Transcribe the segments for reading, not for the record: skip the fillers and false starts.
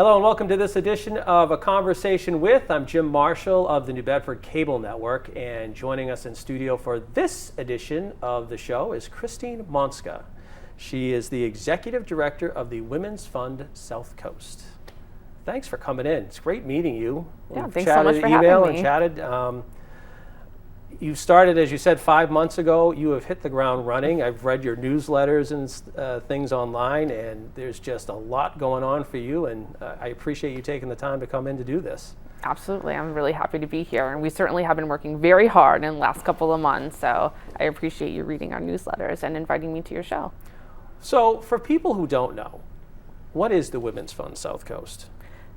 Hello and welcome to this edition of A Conversation With. I'm Jim Marshall of the New Bedford Cable Network, and joining us in studio for this edition of the show is Christine Monska. She is the Executive Director of the Women's Fund SouthCoast. Thanks for coming in. It's great meeting you. Yeah, thanks so much for having me. Email and chatted. You started, as you said, 5 months ago. You have hit the ground running. I've read your newsletters and things online, and there's just a lot going on for you, and I appreciate you taking the time to come in to do this. Absolutely. I'm really happy to be here, and we certainly have been working very hard in the last couple of months, so I appreciate you reading our newsletters and inviting me to your show. So for people who don't know, what is the Women's Fund SouthCoast?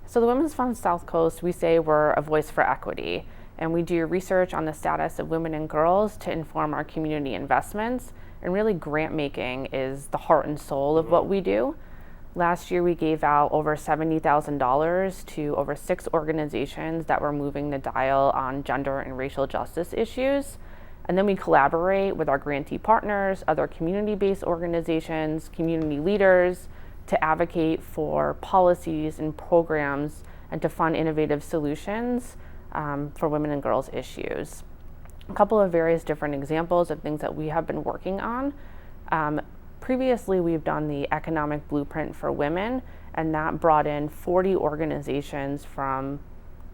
So the Women's Fund SouthCoast, we say we're a voice for equity, and we do research on the status of women and girls to inform our community investments. And really, grant making is the heart and soul of what we do. Last year, we gave out over $70,000 to over 6 organizations that were moving the dial on gender and racial justice issues. And then we collaborate with our grantee partners, other community-based organizations, community leaders, to advocate for policies and programs and to fund innovative solutions for women and girls issues. A couple of various different examples of things that we have been working on. Previously, we've done the economic blueprint for women, and that brought in 40 organizations from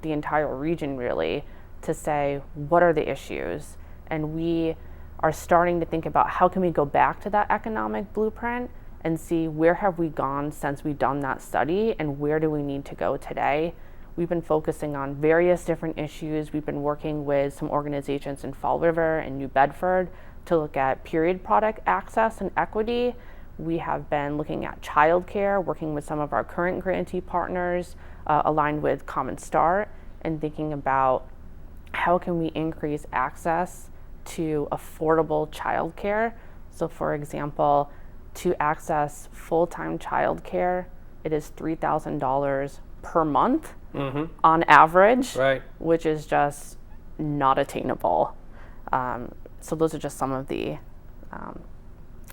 the entire region, really, to say, what are the issues? And we are starting to think about how can we go back to that economic blueprint and see where have we gone since we've done that study and where do we need to go today. We've been focusing on various different issues. We've been working with some organizations in Fall River and New Bedford to look at period product access and equity. We have been looking at childcare, working with some of our current grantee partners, aligned with Common Start, and thinking about how can we increase access to affordable childcare. So for example, to access full-time childcare, it is $3,000 per month on average, Right. which is just not attainable. So those are just some of the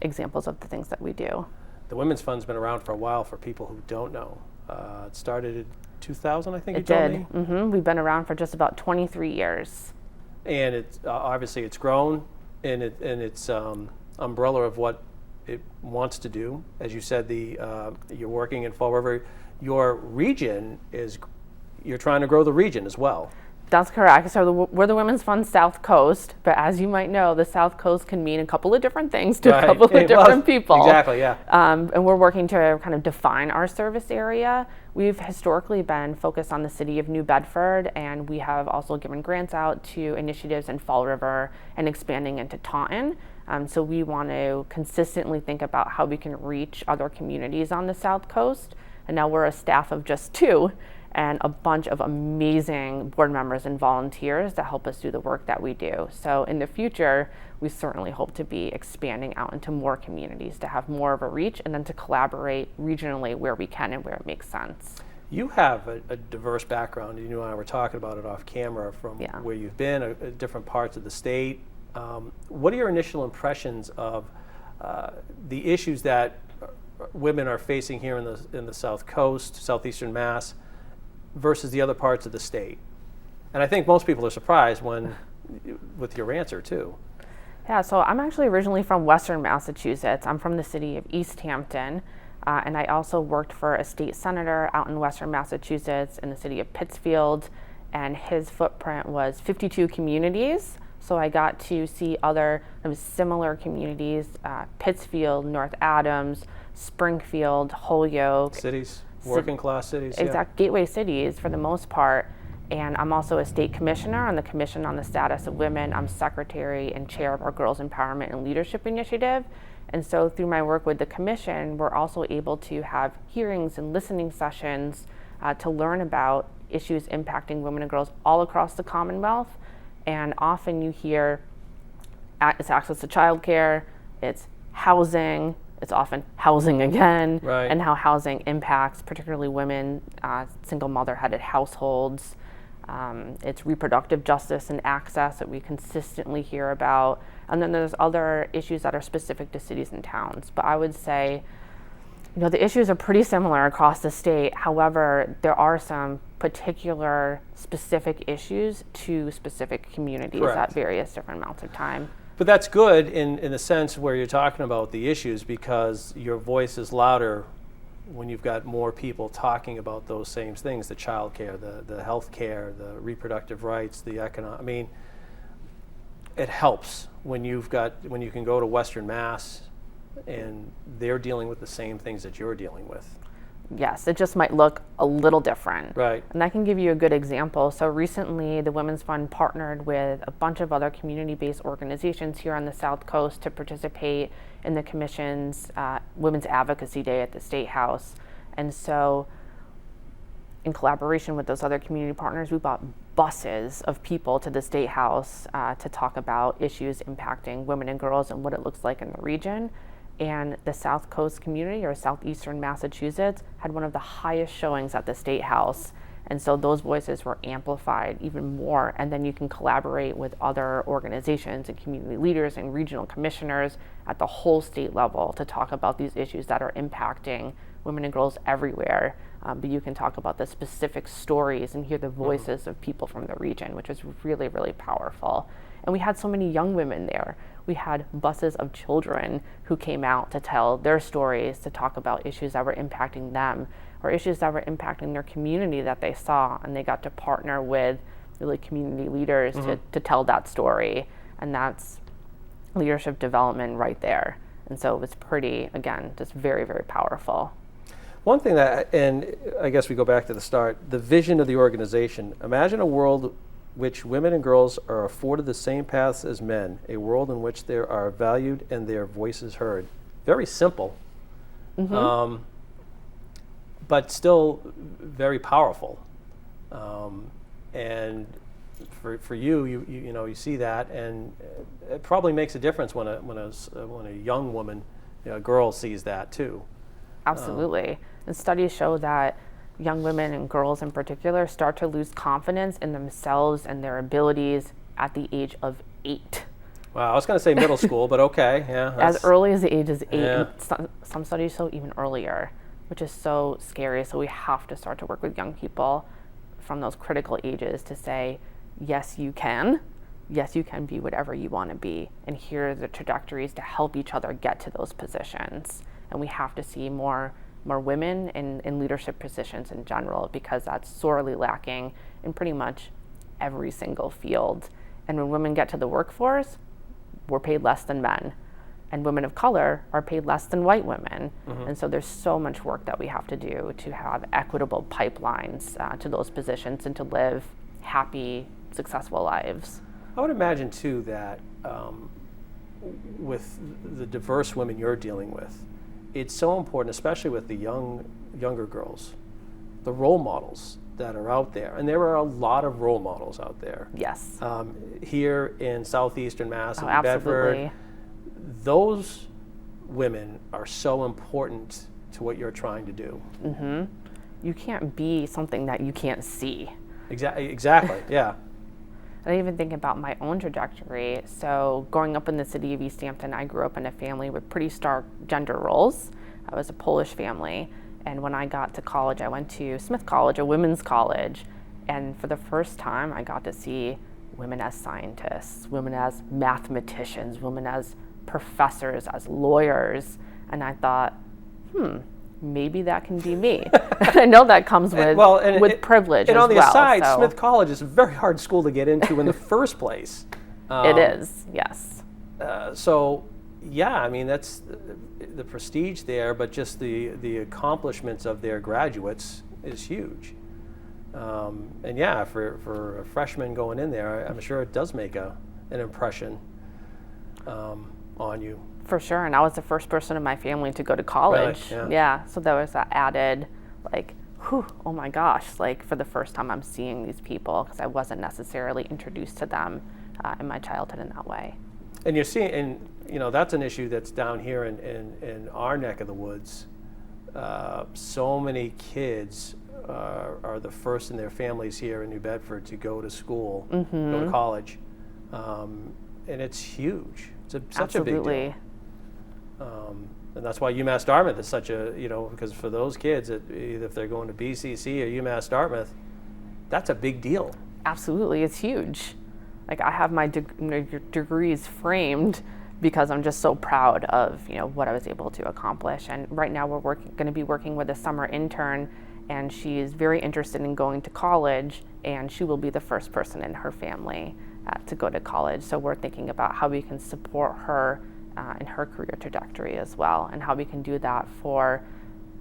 examples of the things that we do. The Women's Fund's been around for a while for people who don't know. It started in 2000, I think It you told did. me? We've been around for just about 23 years. And it's obviously it's grown in its umbrella of what it wants to do. As you said, you're working in Fall River. Your region you're trying to grow the region as well. That's correct. So we're the Women's Fund SouthCoast, but as you might know, the Southcoast can mean a couple of different things to a couple of different people. Exactly, yeah. And we're working to kind of define our service area. We've historically been focused on the city of New Bedford, and we have also given grants out to initiatives in Fall River and expanding into Taunton. So we want to consistently think about how we can reach other communities on the South Coast. And now we're a staff of just 2 and a bunch of amazing board members and volunteers that help us do the work that we do. So in the future, we certainly hope to be expanding out into more communities to have more of a reach and then to collaborate regionally where we can and where it makes sense. You have a diverse background. You and I were talking about it off camera from where you've been, different parts of the state. What are your initial impressions of the issues that women are facing here in the South Coast, Southeastern Mass, versus the other parts of the state? And I think most people are surprised with your answer too. Yeah, so I'm actually originally from Western Massachusetts. I'm from the city of East Hampton, and I also worked for a state senator out in Western Massachusetts in the city of Pittsfield, and his footprint was 52 communities. So I got to see other similar communities, Pittsfield, North Adams, Springfield, Holyoke. Cities. Working class cities. Exact gateway cities for the most part. And I'm also a state commissioner on the Commission on the Status of Women. I'm secretary and chair of our Girls Empowerment and Leadership Initiative. And so through my work with the commission, we're also able to have hearings and listening sessions to learn about issues impacting women and girls all across the Commonwealth. And often you hear it's access to childcare, it's housing, it's often housing again, right, and how housing impacts particularly women, single mother-headed households. It's reproductive justice and access that we consistently hear about. And then there's other issues that are specific to cities and towns. But I would say The issues are pretty similar across the state. However, there are some particular specific issues to specific communities Correct. at various different amounts of time. But that's good in the sense where you're talking about the issues, because your voice is louder when you've got more people talking about those same things: the child care, the health care, the reproductive rights, the economic. I mean, it helps when you can go to Western Mass and they're dealing with the same things that you're dealing with. Yes, it just might look a little different. Right. And I can give you a good example. So recently, the Women's Fund partnered with a bunch of other community-based organizations here on the South Coast to participate in the Commission's Women's Advocacy Day at the State House. And so, in collaboration with those other community partners, we brought buses of people to the State House to talk about issues impacting women and girls and what it looks like in the region. And the South Coast community, or southeastern Massachusetts, had one of the highest showings at the State House. And so those voices were amplified even more. And then you can collaborate with other organizations and community leaders and regional commissioners at the whole state level to talk about these issues that are impacting women and girls everywhere. But you can talk about the specific stories and hear the voices of people from the region, which is really, really powerful. And we had so many young women there. We had buses of children who came out to tell their stories, to talk about issues that were impacting them or issues that were impacting their community that they saw. And they got to partner with really community leaders to tell that story. And that's leadership development right there. And so it was pretty, again, just very, very powerful. One thing and I guess we go back to the start, the vision of the organization. Imagine a world which women and girls are afforded the same paths as men, a world in which they are valued and their voices heard. Very simple, but still very powerful. And for you see that, and it probably makes a difference when a young woman, a girl, sees that too. Absolutely. And studies show that young women and girls in particular start to lose confidence in themselves and their abilities at the age of 8. Wow, I was going to say middle school, but okay, yeah. As early as the age is 8, Yeah. and some studies show even earlier, which is so scary. So we have to start to work with young people from those critical ages to say, yes, you can. Yes, you can be whatever you want to be. And here are the trajectories to help each other get to those positions. And we have to see more women in leadership positions in general, because that's sorely lacking in pretty much every single field. And when women get to the workforce, we're paid less than men. And women of color are paid less than white women. And so there's so much work that we have to do to have equitable pipelines to those positions and to live happy, successful lives. I would imagine too that with the diverse women you're dealing with, it's so important, especially with the younger girls, the role models that are out there. And there are a lot of role models out there. Yes. Here in southeastern Mass and absolutely. Bedford, those women are so important to what you're trying to do. You can't be something that you can't see. Exactly, yeah. I even think about my own trajectory. So growing up in the city of East Hampton, I grew up in a family with pretty stark gender roles. I was a Polish family. And when I got to college, I went to Smith College, a women's college. And for the first time, I got to see women as scientists, women as mathematicians, women as professors, as lawyers. And I thought, maybe that can be me. I know that comes with privilege and as well. on the aside, so. Smith College is a very hard school to get into in the first place. It is, yes. So, yeah, I mean, that's the prestige there, but just the accomplishments of their graduates is huge. And yeah, for a freshman going in there, I'm sure it does make an impression on you. For sure, and I was the first person in my family to go to college. Really? Yeah, so there was that added, oh my gosh, for the first time I'm seeing these people, because I wasn't necessarily introduced to them in my childhood in that way. And you're seeing, and that's an issue that's down here in our neck of the woods. So many kids are the first in their families here in New Bedford to go to school, go to college, and it's huge. It's such a big deal. And that's why UMass Dartmouth is such a, because for those kids, either if they're going to BCC or UMass Dartmouth, that's a big deal. Absolutely, it's huge. Like I have my degrees framed because I'm just so proud of what I was able to accomplish. And right now we're going to be working with a summer intern, and she's very interested in going to college, and she will be the first person in her family to go to college. So we're thinking about how we can support her in her career trajectory as well, and how we can do that for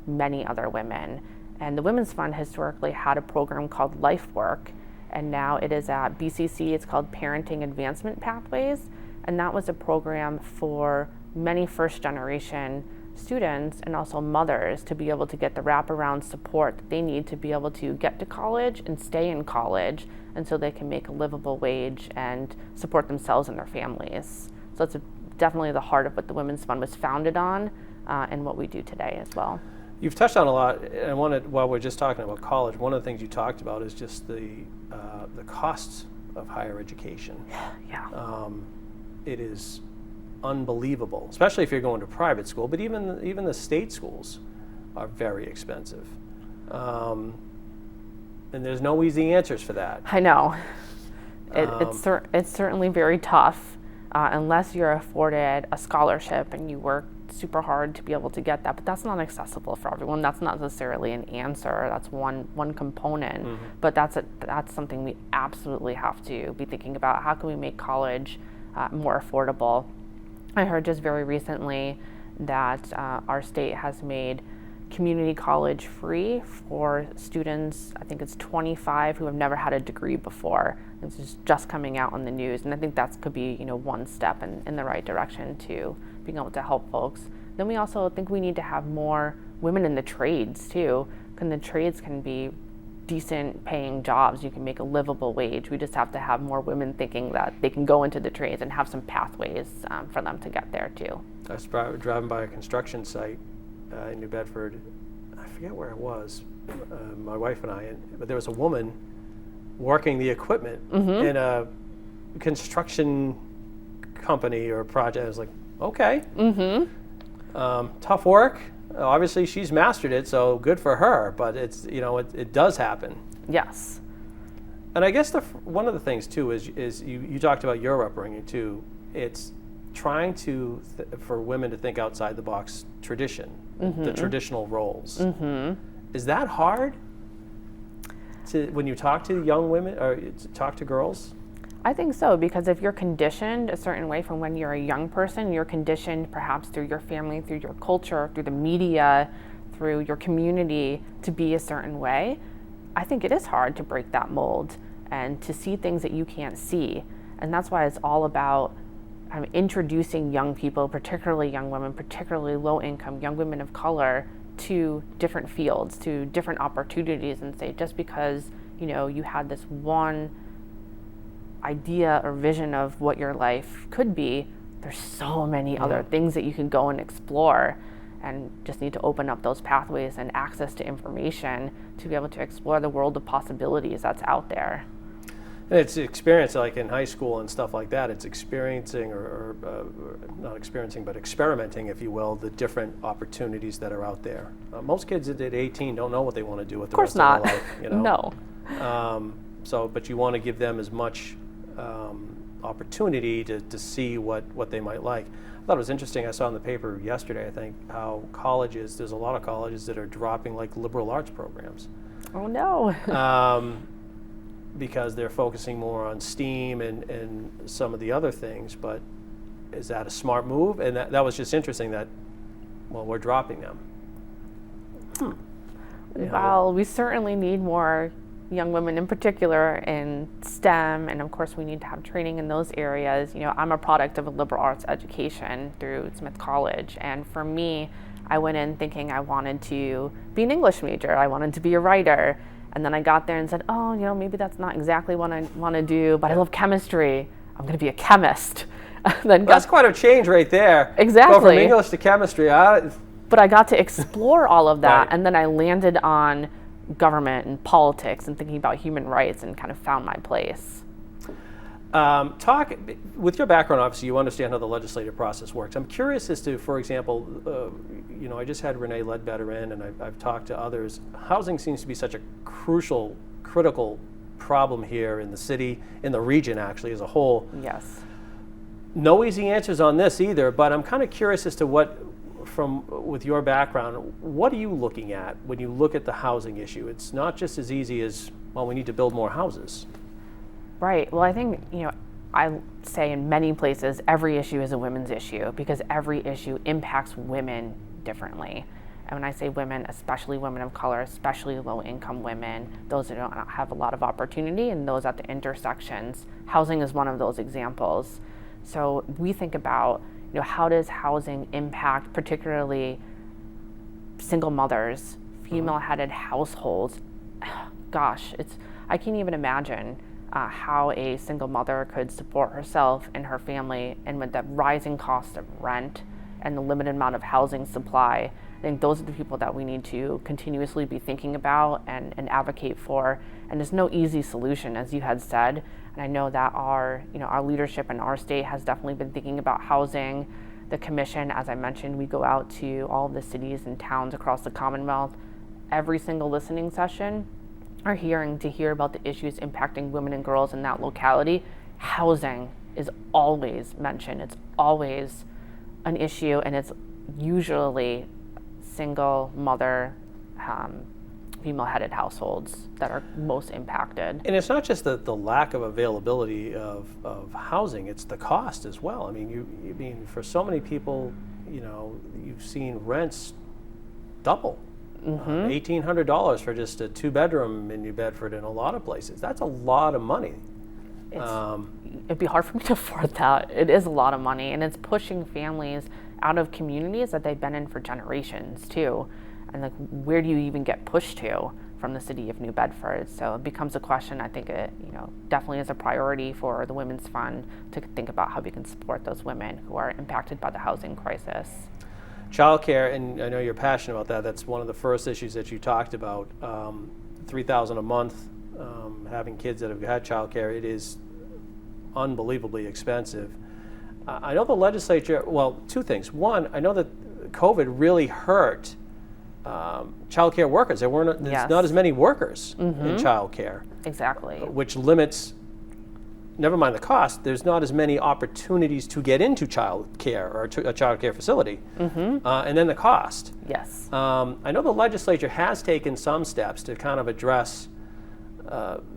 many other women. And the Women's Fund historically had a program called Life Work, and now it is at BCC. It's called Parenting Advancement Pathways, and that was a program for many first-generation students and also mothers to be able to get the wraparound support that they need to be able to get to college and stay in college, and so they can make a livable wage and support themselves and their families. So it's definitely the heart of what the Women's Fund was founded on, and what we do today as well. You've touched on a lot, and while we're just talking about college, one of the things you talked about is just the costs of higher education. Yeah. It is unbelievable, especially if you're going to private school, but even the state schools are very expensive. And there's no easy answers for that. I know. It's certainly very tough unless you're afforded a scholarship and you work super hard to be able to get that, but that's not accessible for everyone. That's not necessarily an answer. That's one component, mm-hmm. But that's something we absolutely have to be thinking about. How can we make college more affordable? I heard just very recently that our state has made community college free for students. I think it's 25 who have never had a degree before. It's just coming out on the news, and I think that could be one step in the right direction to being able to help folks. Then we also think we need to have more women in the trades too, because the trades can be decent paying jobs. You can make a livable wage. We just have to have more women thinking that they can go into the trades and have some pathways for them to get there too. I was driving by a construction site in New Bedford. I forget where it was, my wife and I, but there was a woman working the equipment mm-hmm. in a construction company or project. I was like, okay. Mm-hmm. Tough work. Obviously, she's mastered it, so good for her. But it's it does happen. Yes. And I guess one of the things too is you talked about your upbringing too. It's trying to for women to think outside the box tradition, mm-hmm. the traditional roles. Mm-hmm. Is that hard? When you talk to young women or talk to girls? I think so, because if you're conditioned a certain way from when you're a young person, you're conditioned perhaps through your family, through your culture, through the media, through your community to be a certain way. I think it is hard to break that mold and to see things that you can't see. And that's why it's all about introducing young people, particularly young women, particularly low income, young women of color, to different fields, to different opportunities, and say just because you had this one idea or vision of what your life could be, there's so many other things that you can go and explore, and just need to open up those pathways and access to information to be able to explore the world of possibilities that's out there. And it's experience, like in high school and stuff like that, it's experiencing or not experiencing, but experimenting, if you will, the different opportunities that are out there. Most kids at 18 don't know what they want to do with the rest of their life. No. But you want to give them as much opportunity to see what they might like. I thought it was interesting. I saw in the paper yesterday, I think, how there's a lot of colleges that are dropping like liberal arts programs. Oh no. Because they're focusing more on STEAM and some of the other things. But is that a smart move? And that was just interesting that, we're dropping them. Well, we certainly need more young women in particular in STEM, and of course we need to have training in those areas. I'm a product of a liberal arts education through Smith College, and for me, I went in thinking I wanted to be an English major, I wanted to be a writer, and then I got there and said, maybe that's not exactly what I want to do, but I love chemistry, I'm going to be a chemist. That's quite a change right there. Exactly. Go from English to chemistry. But I got to explore all of that, right. And then I landed on government and politics and thinking about human rights and kind of found my place. Talk with your background. Obviously, you understand how the legislative process works. I'm curious as to, for example, I just had Renee Ledbetter in, and I've talked to others. Housing seems to be such a crucial, critical problem here in the city, in the region actually as a whole. Yes. No easy answers on this either, but I'm kind of curious as to with your background, what are you looking at when you look at the housing issue? It's not just as easy as, well, we need to build more houses. Right. Well, I think, I say in many places, every issue is a women's issue because every issue impacts women differently. And when I say women, especially women of color, especially low-income women, those who don't have a lot of opportunity and those at the intersections, housing is one of those examples. So we think about, how does housing impact particularly single mothers, female-headed households? Gosh, I can't even imagine how a single mother could support herself and her family, and with the rising cost of rent and the limited amount of housing supply. I think those are the people that we need to continuously be thinking about and advocate for. And there's no easy solution, as you had said. And I know that our leadership in our state has definitely been thinking about housing. The commission, as I mentioned, we go out to all of the cities and towns across the Commonwealth. Every single listening session are hearing about the issues impacting women and girls in that locality. Housing is always mentioned. It's always an issue, and it's usually single mother, female-headed households that are most impacted. And it's not just the lack of availability of housing, it's the cost as well. I mean, for so many people, you've seen rents double. $1,800 for just a 2-bedroom in New Bedford in a lot of places. That's a lot of money. It'd be hard for me to afford that. It is a lot of money, and it's pushing families out of communities that they've been in for generations too. And where do you even get pushed to from the city of New Bedford? So it becomes a question. I think it definitely is a priority for the Women's Fund to think about how we can support those women who are impacted by the housing crisis. Childcare, and I know you're passionate about that. That's one of the first issues that you talked about. $3,000 a month, having kids that have had childcare, it is unbelievably expensive. I know the legislature. Well, two things. One, I know that COVID really hurt childcare workers. There's not as many workers in childcare. Exactly. Which limits. Never mind the cost, there's not as many opportunities to get into child care or a child care facility. And then the cost. Yes. I know the legislature has taken some steps to kind of address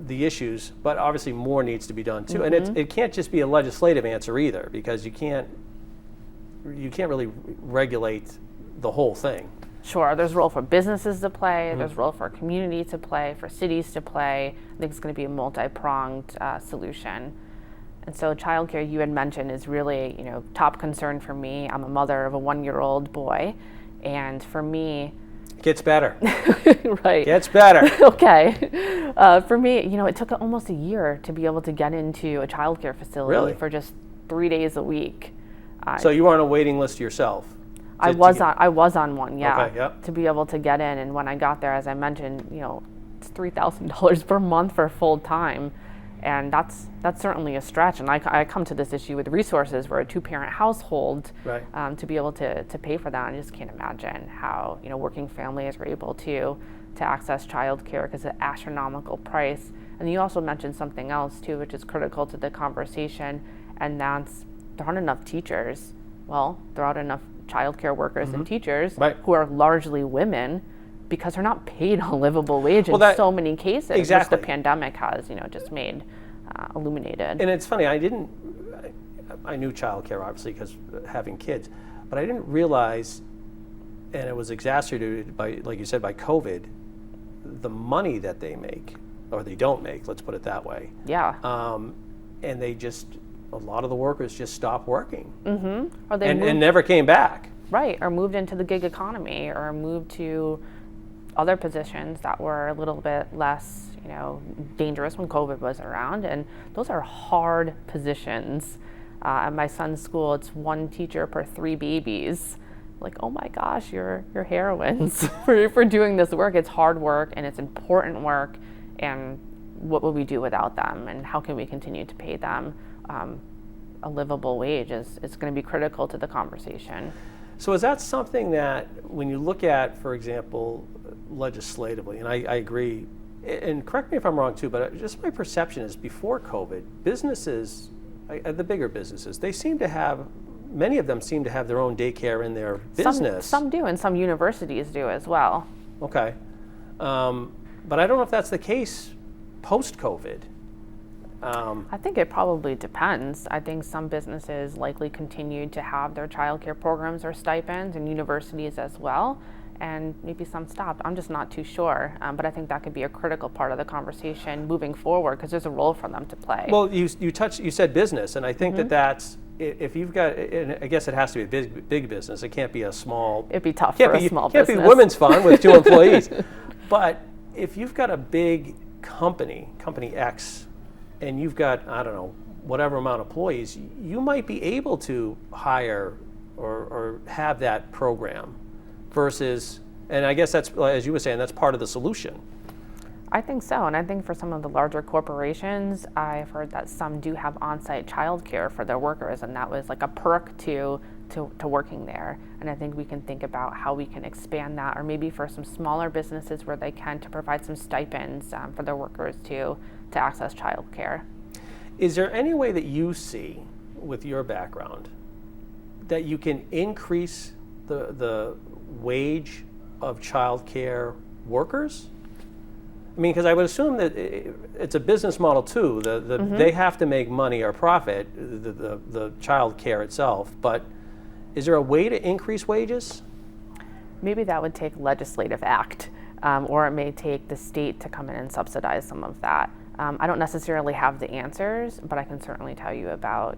the issues, but obviously more needs to be done too. And it can't just be a legislative answer either, because you can't really regulate the whole thing. Sure, there's a role for businesses to play, there's a role for community to play, for cities to play. I think it's going to be a multi-pronged solution. And so childcare, you had mentioned, is really, top concern for me. I'm a mother of a 1-year-old boy, and for me... Gets better. Right. Gets better. Okay. For me, it took almost a year to be able to get into a childcare facility for just 3 days a week. So you were on a waiting list yourself? I was on one, yeah, okay, yep. To be able to get in. And when I got there, as I mentioned, it's $3,000 per month for full time, and that's certainly a stretch. And I come to this issue with resources. We're a 2-parent household, right. To be able to pay for that. I just can't imagine how working families are able to access childcare because of the astronomical price. And you also mentioned something else too, which is critical to the conversation, and that's there aren't enough teachers. Well, there aren't enough childcare workers and teachers who are largely women because they're not paid a livable wage in so many cases, which the pandemic has, just made illuminated. And it's funny, I knew childcare obviously because having kids, but I didn't realize, and it was exacerbated by, like you said, by COVID, the money that they make, or they don't make, let's put it that way. Yeah. And a lot of the workers just stopped working or they and never came back. Right, or moved into the gig economy, or moved to other positions that were a little bit less, dangerous when COVID was around. And those are hard positions. At my son's school, it's 1 teacher per 3 babies. Like, oh my gosh, you're heroines for doing this work. It's hard work and it's important work. And what would we do without them? And how can we continue to pay them a livable wage is going to be critical to the conversation. So is that something that when you look at, for example, legislatively, and I agree, and correct me if I'm wrong too, but just my perception is before COVID, businesses, the bigger businesses, many of them seem to have their own daycare in their business. Some do, and some universities do as well. Okay. But I don't know if that's the case post-COVID. I think it probably depends. I think some businesses likely continue to have their childcare programs or stipends, and universities as well, and maybe some stopped. I'm just not too sure, but I think that could be a critical part of the conversation moving forward because there's a role for them to play. Well, you said business, and I think that's, if you've got, and I guess it has to be a big business. It can't be a small. It'd be tough for a small business. It can't be Women's Fund with 2 employees. But if you've got a big company X, and you've got, I don't know, whatever amount of employees, you might be able to hire or have that program versus, and I guess that's, as you were saying, that's part of the solution. I think so, and I think for some of the larger corporations, I've heard that some do have on-site childcare for their workers, and that was like a perk to working there. And I think we can think about how we can expand that, or maybe for some smaller businesses where they can, to provide some stipends for their workers to access childcare. Is there any way that you see, with your background, that you can increase the wage of childcare workers? I mean, because I would assume that it's a business model too. They have to make money or profit, the child care itself. But is there a way to increase wages? Maybe that would take legislative act, or it may take the state to come in and subsidize some of that. I don't necessarily have the answers, but I can certainly tell you about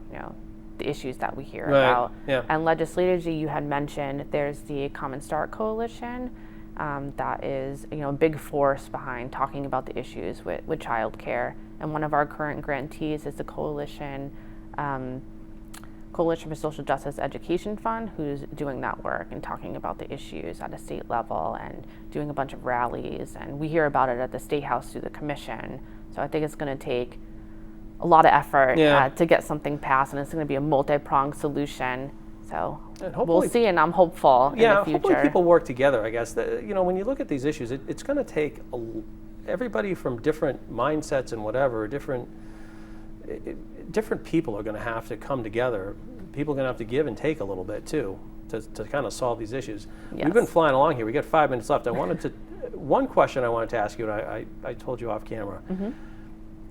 the issues that we hear about. Yeah. And legislatively, you had mentioned there's the Common Start Coalition. That is a big force behind talking about the issues with child care. And one of our current grantees is the Coalition for Social Justice Education Fund, who's doing that work and talking about the issues at a state level and doing a bunch of rallies. And we hear about it at the State House through the commission. So I think it's going to take a lot of effort to get something passed, and it's going to be a multi-pronged solution. So we'll see, and I'm hopeful in the future. Hopefully people work together, I guess. When you look at these issues, it's going to take everybody from different mindsets and whatever, different people are going to have to come together. People are going to have to give and take a little bit too to kind of solve these issues. Yes. We've been flying along here. We got 5 minutes left. One question I wanted to ask you, and I told you off camera. Mm-hmm.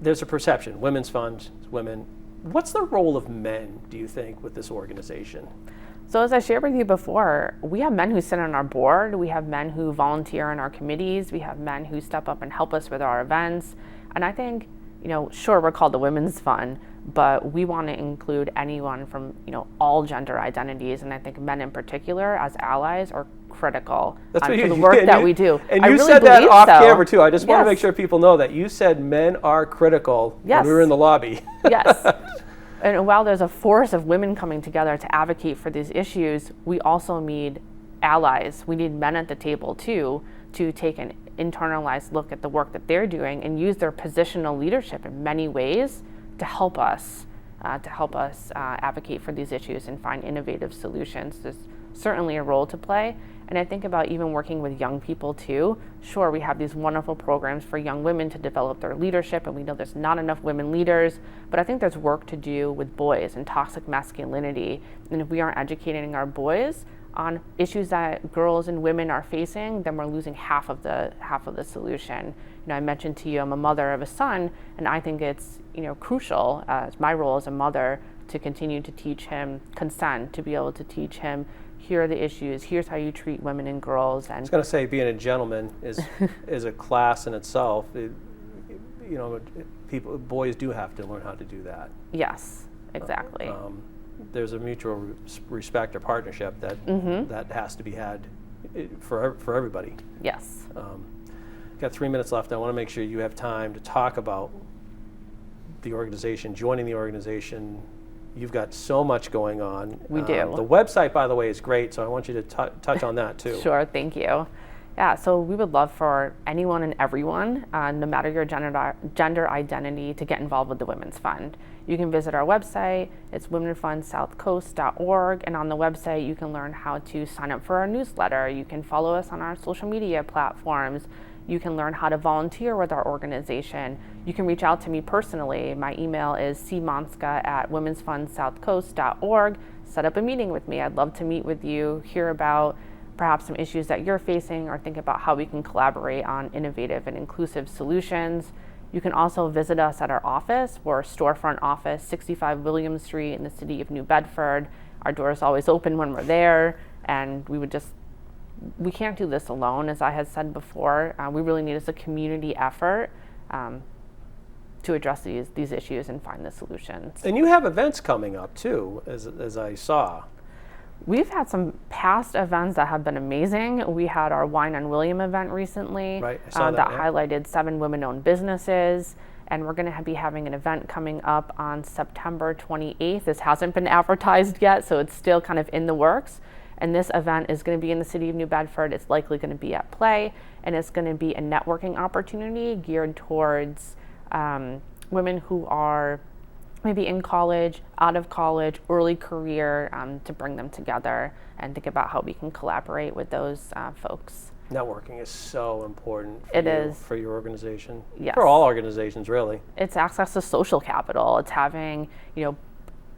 There's a perception, Women's Fund, women. What's the role of men, do you think, with this organization? So as I shared with you before, we have men who sit on our board, we have men who volunteer in our committees, we have men who step up and help us with our events. And I think, sure, we're called the Women's Fund, but we want to include anyone from, all gender identities. And I think men in particular, as allies, are critical to the work that we do. And I you really said that off so. camera too. I just want to make sure people know that you said men are critical when we were in the lobby. Yes. And while there's a force of women coming together to advocate for these issues, we also need allies. We need men at the table too, to take an internalized look at the work that they're doing and use their positional leadership in many ways to help us advocate for these issues and find innovative solutions. There's certainly a role to play. And I think about even working with young people too. Sure, we have these wonderful programs for young women to develop their leadership, and we know there's not enough women leaders, but I think there's work to do with boys and toxic masculinity. And if we aren't educating our boys on issues that girls and women are facing, then we're losing half of the solution. I mentioned to you I'm a mother of a son, and I think it's crucial as my role as a mother to continue to teach him consent, to be able to teach him here are the issues, here's how you treat women and girls. And I was going to say being a gentleman is a class in itself. Boys do have to learn how to do that. Yes, exactly. There's a mutual respect or partnership that has to be had for everybody. Yes. Got 3 minutes left. I want to make sure you have time to talk about the organization, joining the organization. You've got so much going on. We do. The website, by the way, is great, so I want you to touch on that too. Sure, thank you. Yeah, so we would love for anyone and everyone, no matter your gender identity, to get involved with the Women's Fund. You can visit our website, it's womenfundsouthcoast.org, and on the website you can learn how to sign up for our newsletter. You can follow us on our social media platforms. You can learn how to volunteer with our organization. You can reach out to me personally. My email is cmonska@womenfundsouthcoast.org. Set up a meeting with me. I'd love to meet with you, hear about perhaps some issues that you're facing, or think about how we can collaborate on innovative and inclusive solutions. You can also visit us at our office. We're a storefront office, 65 William Street in the city of New Bedford. Our door is always open when we're there, and we can't do this alone, as I had said before. We really need as a community effort to address these issues and find the solutions. And you have events coming up too, as I saw. We've had some past events that have been amazing. We had our Wine on William event recently, right, I saw that highlighted 7 women-owned businesses. And we're going to be having an event coming up on September 28th. This hasn't been advertised yet, so it's still kind of in the works. And this event is going to be in the city of New Bedford. It's likely going to be at Play, and it's going to be a networking opportunity geared towards women who are maybe in college, out of college, early career, to bring them together and think about how we can collaborate with those folks. Networking is so important for your organization. Yes. For all organizations, really. It's access to social capital. It's having,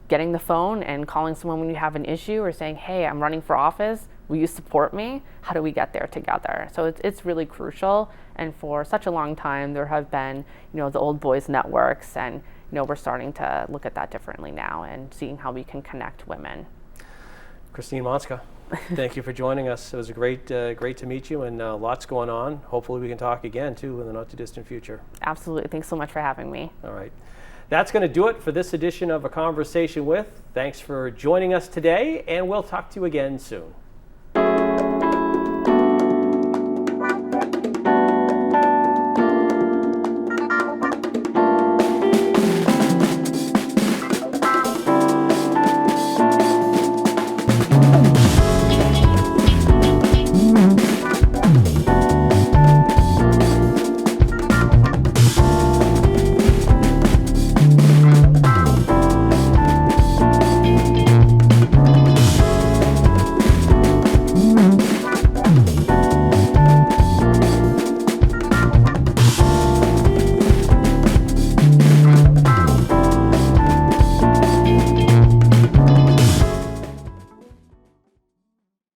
getting the phone and calling someone when you have an issue, or saying, hey, I'm running for office, will you support me? How do we get there together? So it's really crucial. And for such a long time, there have been, the old boys networks, and we're starting to look at that differently now and seeing how we can connect women. Christine Monska, thank you for joining us. It was great to meet you, and lots going on. Hopefully we can talk again too in the not too distant future. Absolutely. Thanks so much for having me. All right. That's going to do it for this edition of A Conversation With. Thanks for joining us today, and we'll talk to you again soon.